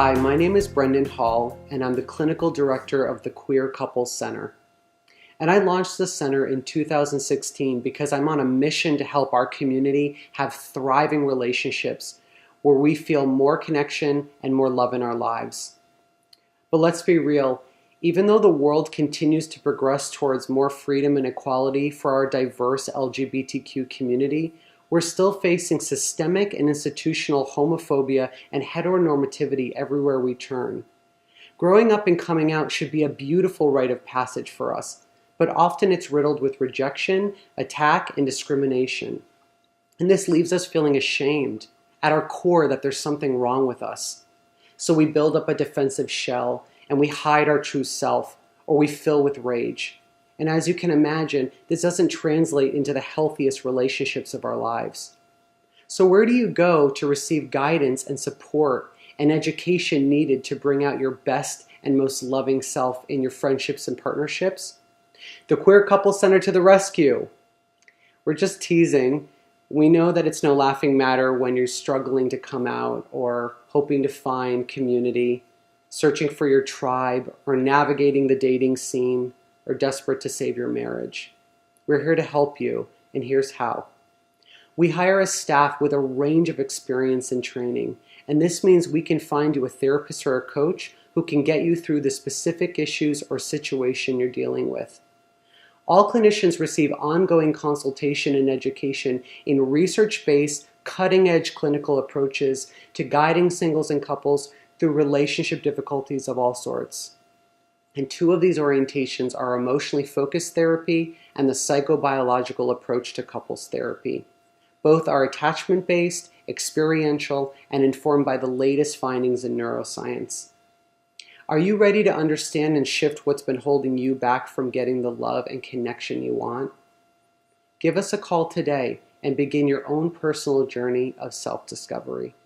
Hi, my name is Brendan Hall, and I'm the Clinical Director of the Queer Couples Center. And I launched this center in 2016 because I'm on a mission to help our community have thriving relationships where we feel more connection and more love in our lives. But let's be real, even though the world continues to progress towards more freedom and equality for our diverse LGBTQ community, we're still facing systemic and institutional homophobia and heteronormativity everywhere we turn. Growing up and coming out should be a beautiful rite of passage for us, but often it's riddled with rejection, attack, and discrimination. And this leaves us feeling ashamed at our core that there's something wrong with us. So we build up a defensive shell and we hide our true self, or we fill with rage. And as you can imagine, this doesn't translate into the healthiest relationships of our lives. So where do you go to receive guidance and support and education needed to bring out your best and most loving self in your friendships and partnerships? The Queer Couple Center to the rescue. We're just teasing. We know that it's no laughing matter when you're struggling to come out or hoping to find community, searching for your tribe, or navigating the dating scene, or desperate to save your marriage. We're here to help you, and here's how. We hire a staff with a range of experience and training, and this means we can find you a therapist or a coach who can get you through the specific issues or situation you're dealing with. All clinicians receive ongoing consultation and education in research-based, cutting-edge clinical approaches to guiding singles and couples through relationship difficulties of all sorts. And two of these orientations are emotionally focused therapy and the psychobiological approach to couples therapy. Both are attachment-based, experiential, and informed by the latest findings in neuroscience. Are you ready to understand and shift what's been holding you back from getting the love and connection you want? Give us a call today and begin your own personal journey of self-discovery.